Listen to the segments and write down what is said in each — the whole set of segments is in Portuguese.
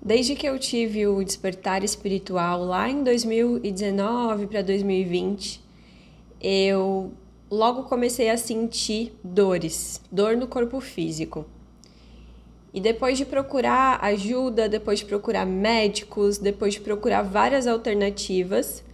Desde que eu tive o despertar espiritual lá em 2019 para 2020, eu logo comecei a sentir dor no corpo físico. E depois de procurar ajuda, depois de procurar médicos, depois de procurar várias alternativas,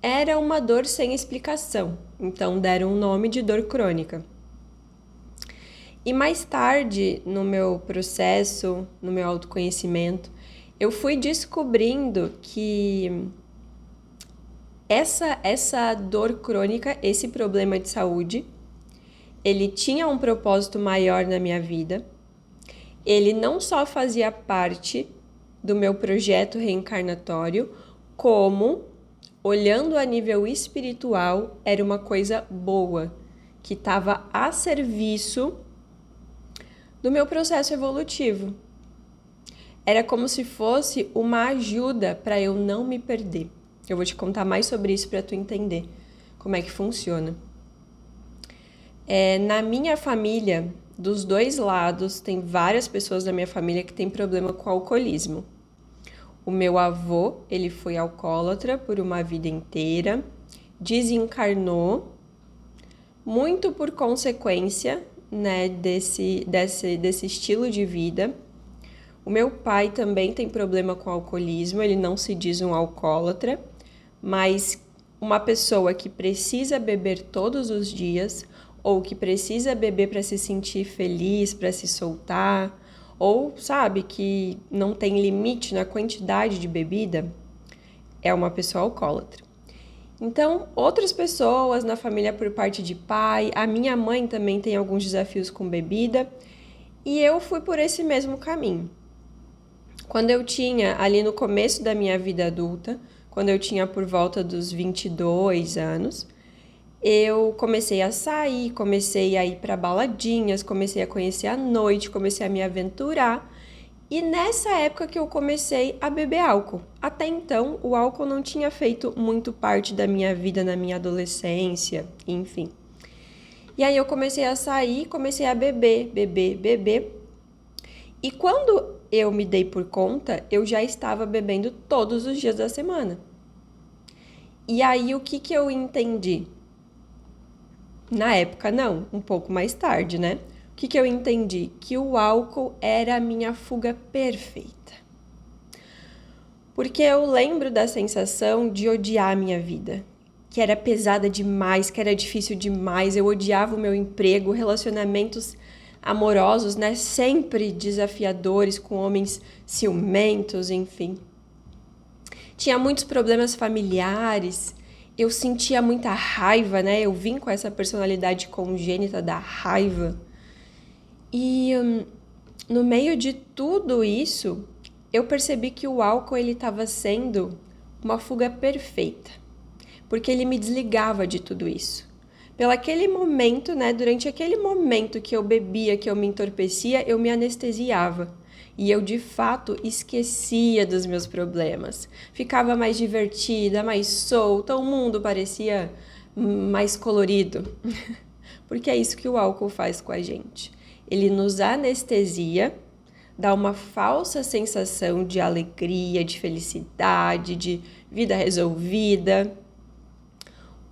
era uma dor sem explicação. Então deram o nome de dor crônica. E mais tarde, no meu processo, no meu autoconhecimento, eu fui descobrindo que essa dor crônica, esse problema de saúde, ele tinha um propósito maior na minha vida. Ele não só fazia parte do meu projeto reencarnatório, como, olhando a nível espiritual, era uma coisa boa, que estava a serviço do meu processo evolutivo. Era como se fosse uma ajuda para eu não me perder. Eu vou te contar mais sobre isso para tu entender como é que funciona. Na minha família, dos dois lados, tem várias pessoas da minha família que têm problema com alcoolismo. O meu avô, ele foi alcoólatra por uma vida inteira, desencarnou, muito por consequência, né, desse estilo de vida. O meu pai também tem problema com alcoolismo, ele não se diz um alcoólatra, mas uma pessoa que precisa beber todos os dias, ou que precisa beber para se sentir feliz, para se soltar, ou sabe que não tem limite na quantidade de bebida, é uma pessoa alcoólatra. Então, outras pessoas na família por parte de pai, a minha mãe também tem alguns desafios com bebida, e eu fui por esse mesmo caminho. Quando eu tinha, ali no começo da minha vida adulta, quando eu tinha por volta dos 22 anos, eu comecei a sair, comecei a ir para baladinhas, comecei a conhecer a noite, comecei a me aventurar. E nessa época que eu comecei a beber álcool. Até então, o álcool não tinha feito muito parte da minha vida na minha adolescência, enfim. E aí eu comecei a sair, comecei a beber. E quando eu me dei por conta, eu já estava bebendo todos os dias da semana. E aí o que eu entendi? Na época não, um pouco mais tarde, né? O que eu entendi? Que o álcool era a minha fuga perfeita. Porque eu lembro da sensação de odiar a minha vida, que era pesada demais, que era difícil demais, eu odiava o meu emprego, relacionamentos amorosos, né? Sempre desafiadores, com homens ciumentos, enfim. Tinha muitos problemas familiares, eu sentia muita raiva, né? Eu vim com essa personalidade congênita da raiva. E no meio de tudo isso, eu percebi que o álcool ele estava sendo uma fuga perfeita, porque ele me desligava de tudo isso. Pelo aquele momento, né? Durante aquele momento que eu bebia, que eu me entorpecia, eu me anestesiava. E eu, de fato, esquecia dos meus problemas. Ficava mais divertida, mais solta, o mundo parecia mais colorido. Porque é isso que o álcool faz com a gente. Ele nos anestesia, dá uma falsa sensação de alegria, de felicidade, de vida resolvida.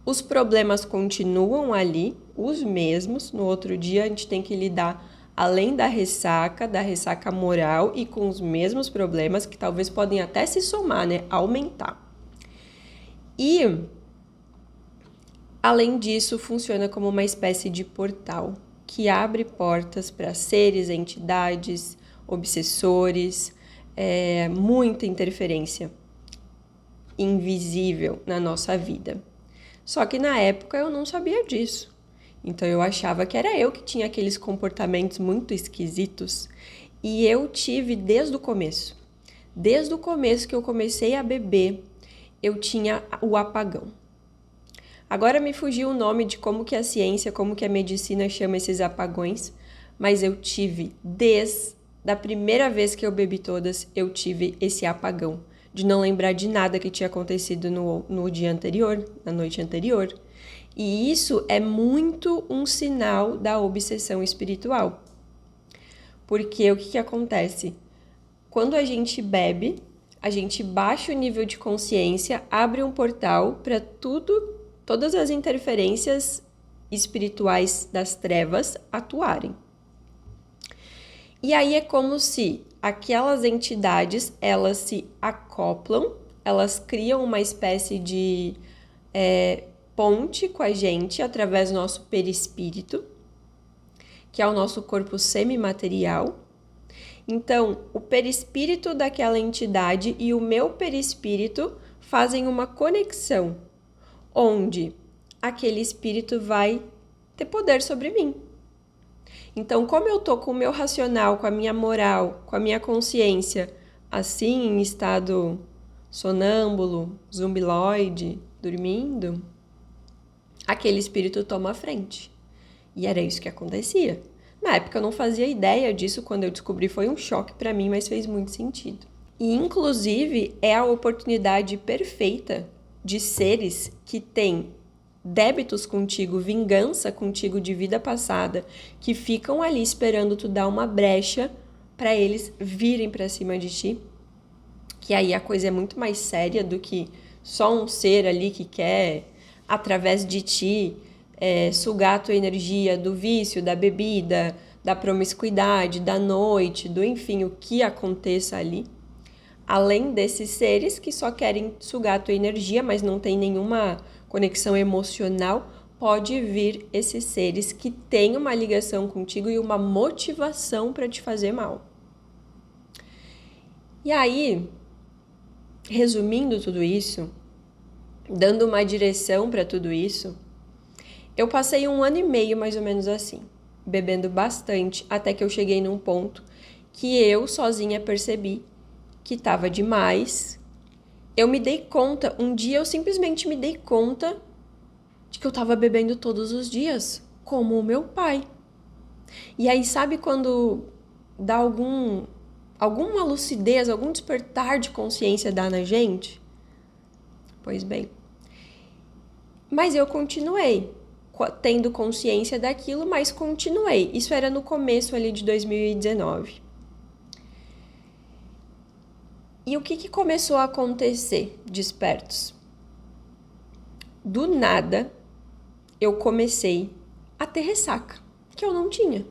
Os problemas continuam ali, os mesmos. No outro dia a gente tem que lidar além da ressaca moral e com os mesmos problemas que talvez podem até se somar, né? Aumentar. E, além disso, funciona como uma espécie de portal que abre portas para seres, entidades, obsessores, muita interferência invisível na nossa vida. Só que na época eu não sabia disso. Então eu achava que era eu que tinha aqueles comportamentos muito esquisitos. E eu tive desde o começo. Desde o começo que eu comecei a beber, eu tinha o apagão. Agora me fugiu o nome de como que a ciência, como que a medicina chama esses apagões, mas eu tive, desde a primeira vez que eu bebi todas, eu tive esse apagão, de não lembrar de nada que tinha acontecido no dia anterior, na noite anterior. E isso é muito um sinal da obsessão espiritual. Porque o que acontece? quando a gente bebe, a gente baixa o nível de consciência, abre um portal para todas as interferências espirituais das trevas atuarem. E aí é como se aquelas entidades, elas se acoplam, elas criam uma espécie de ponte com a gente através do nosso perispírito, que é o nosso corpo semimaterial. Então, o perispírito daquela entidade e o meu perispírito fazem uma conexão, onde aquele espírito vai ter poder sobre mim. Então, como eu tô com o meu racional, com a minha moral, com a minha consciência, assim, em estado sonâmbulo, zumbiloide, dormindo, aquele espírito toma a frente. E era isso que acontecia. Na época eu não fazia ideia disso, quando eu descobri foi um choque para mim, mas fez muito sentido. E inclusive é a oportunidade perfeita de seres que têm débitos contigo, vingança contigo de vida passada, que ficam ali esperando tu dar uma brecha para eles virem para cima de ti. Que aí a coisa é muito mais séria do que só um ser ali que quer, através de ti, sugar a tua energia do vício, da bebida, da promiscuidade, da noite, do enfim, o que aconteça ali. Além desses seres que só querem sugar a tua energia, mas não tem nenhuma conexão emocional, pode vir esses seres que têm uma ligação contigo e uma motivação para te fazer mal. E aí, resumindo tudo isso, dando uma direção para tudo isso, eu passei 1 ano e meio mais ou menos assim, bebendo bastante, até que eu cheguei num ponto que eu sozinha percebi que estava demais. Eu me dei conta, um dia eu simplesmente me dei conta de que eu estava bebendo todos os dias, como o meu pai. E aí, sabe quando dá alguma lucidez, algum despertar de consciência dá na gente? Pois bem. Mas eu continuei tendo consciência daquilo, mas continuei. Isso era no começo ali de 2019. E o que começou a acontecer, despertos? Do nada, eu comecei a ter ressaca, que eu não tinha. O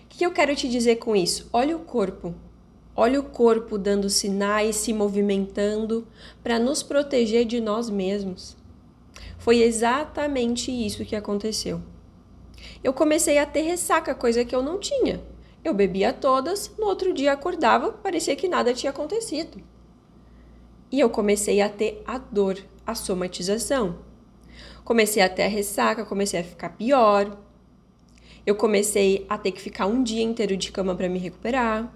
que eu quero te dizer com isso? Olha o corpo. Olha o corpo dando sinais, se movimentando para nos proteger de nós mesmos. Foi exatamente isso que aconteceu. Eu comecei a ter ressaca, coisa que eu não tinha. Eu bebia todas, no outro dia acordava, parecia que nada tinha acontecido. E eu comecei a ter a dor, a somatização. Comecei a ter a ressaca, comecei a ficar pior. Eu comecei a ter que ficar um dia inteiro de cama para me recuperar.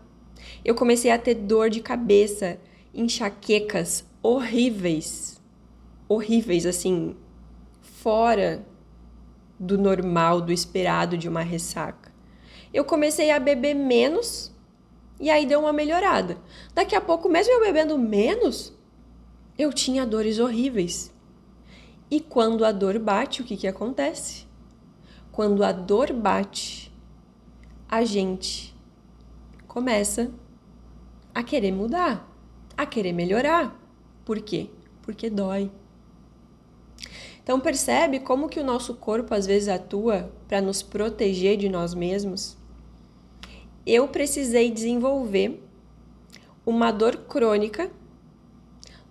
Eu comecei a ter dor de cabeça, enxaquecas horríveis. Horríveis, assim, fora do normal, do esperado de uma ressaca. Eu comecei a beber menos e aí deu uma melhorada. Daqui a pouco, mesmo eu bebendo menos, eu tinha dores horríveis. E quando a dor bate, o que acontece? Quando a dor bate, a gente começa a querer mudar, a querer melhorar. Por quê? Porque dói. Então percebe como que o nosso corpo às vezes atua para nos proteger de nós mesmos? Eu precisei desenvolver uma dor crônica,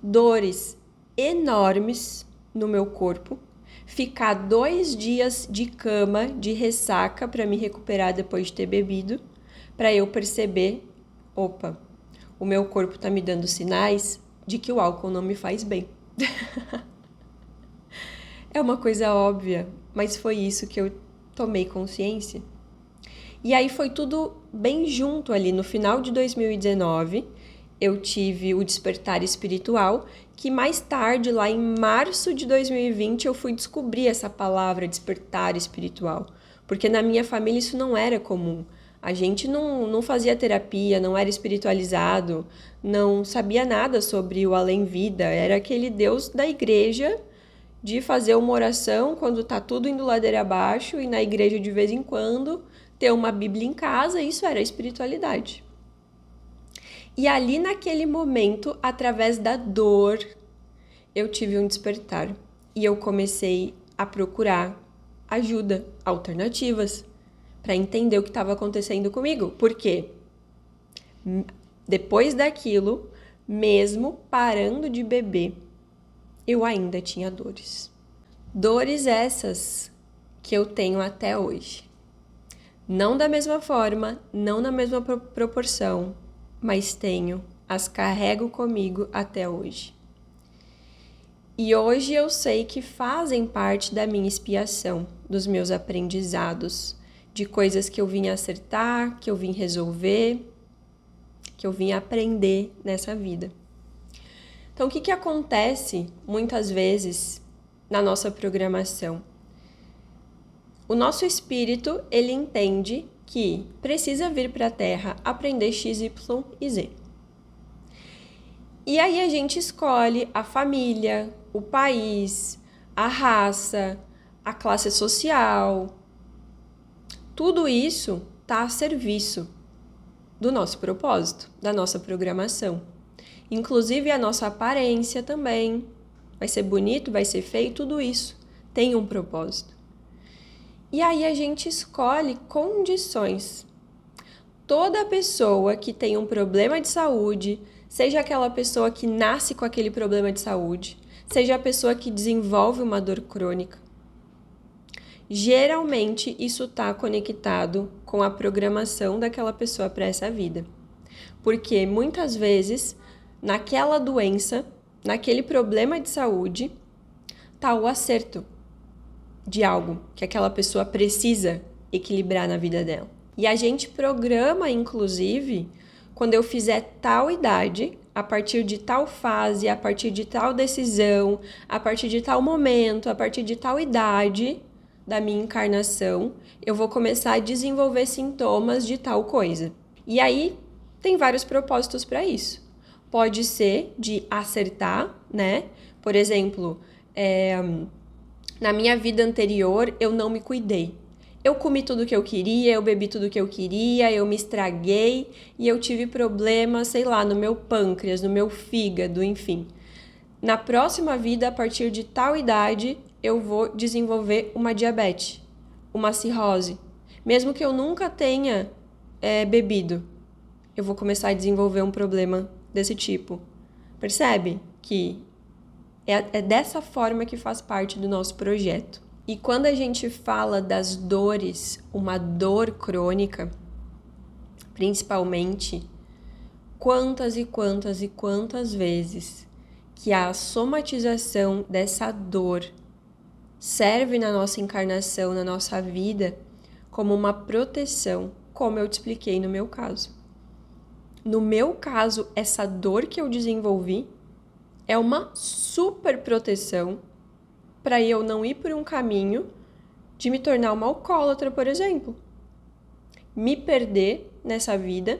dores enormes no meu corpo, ficar 2 dias de cama, de ressaca para me recuperar depois de ter bebido, para eu perceber, opa, o meu corpo está me dando sinais de que o álcool não me faz bem. É uma coisa óbvia, mas foi isso que eu tomei consciência. E aí foi tudo bem junto ali. No final de 2019, eu tive o despertar espiritual, que mais tarde, lá em março de 2020, eu fui descobrir essa palavra despertar espiritual. Porque na minha família isso não era comum. A gente não fazia terapia, não era espiritualizado, não sabia nada sobre o além-vida. Era aquele Deus da igreja de fazer uma oração quando tá tudo indo ladeira abaixo e na igreja de vez em quando ter uma Bíblia em casa, isso era espiritualidade. E ali naquele momento, através da dor, eu tive um despertar e eu comecei a procurar ajuda, alternativas, para entender o que estava acontecendo comigo. Por quê? Depois daquilo, mesmo parando de beber, eu ainda tinha dores. Dores essas que eu tenho até hoje. Não da mesma forma, não na mesma proporção, mas as carrego comigo até hoje. E hoje eu sei que fazem parte da minha expiação, dos meus aprendizados, de coisas que eu vim acertar, que eu vim resolver, que eu vim aprender nessa vida. Então, o que acontece muitas vezes na nossa programação? O nosso espírito, ele entende que precisa vir para a Terra aprender X, Y e Z. E aí a gente escolhe a família, o país, a raça, a classe social. Tudo isso está a serviço do nosso propósito, da nossa programação. Inclusive a nossa aparência também. Vai ser bonito, vai ser feio, tudo isso tem um propósito. E aí a gente escolhe condições. Toda pessoa que tem um problema de saúde, seja aquela pessoa que nasce com aquele problema de saúde, seja a pessoa que desenvolve uma dor crônica, geralmente isso está conectado com a programação daquela pessoa para essa vida. Porque muitas vezes, naquela doença, naquele problema de saúde, está o acerto de algo que aquela pessoa precisa equilibrar na vida dela. E a gente programa, inclusive, quando eu fizer tal idade, a partir de tal fase, a partir de tal decisão, a partir de tal momento, a partir de tal idade da minha encarnação, eu vou começar a desenvolver sintomas de tal coisa. E aí, tem vários propósitos para isso. Pode ser de acertar, né? Por exemplo, na minha vida anterior, eu não me cuidei. Eu comi tudo que eu queria, eu bebi tudo que eu queria, eu me estraguei e eu tive problemas, sei lá, no meu pâncreas, no meu fígado, enfim. Na próxima vida, a partir de tal idade, eu vou desenvolver uma diabetes, uma cirrose. Mesmo que eu nunca tenha bebido, eu vou começar a desenvolver um problema desse tipo. Percebe que é dessa forma que faz parte do nosso projeto. E quando a gente fala das dores, uma dor crônica, principalmente, quantas e quantas e quantas vezes que a somatização dessa dor serve na nossa encarnação, na nossa vida, como uma proteção, como eu te expliquei no meu caso. No meu caso, essa dor que eu desenvolvi é uma super proteção para eu não ir por um caminho de me tornar uma alcoólatra, por exemplo. Me perder nessa vida,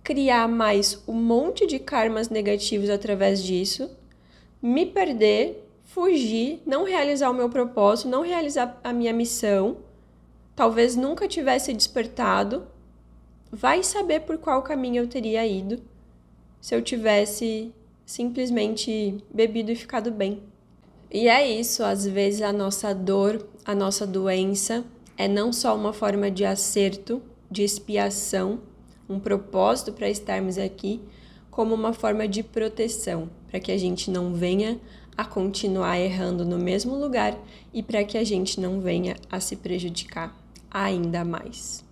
criar mais um monte de karmas negativos através disso, me perder, fugir, não realizar o meu propósito, não realizar a minha missão, talvez nunca tivesse despertado. Vai saber por qual caminho eu teria ido se eu tivesse simplesmente bebido e ficado bem. E é isso, às vezes a nossa dor, a nossa doença é não só uma forma de acerto, de expiação, um propósito para estarmos aqui, como uma forma de proteção, para que a gente não venha a continuar errando no mesmo lugar e para que a gente não venha a se prejudicar ainda mais.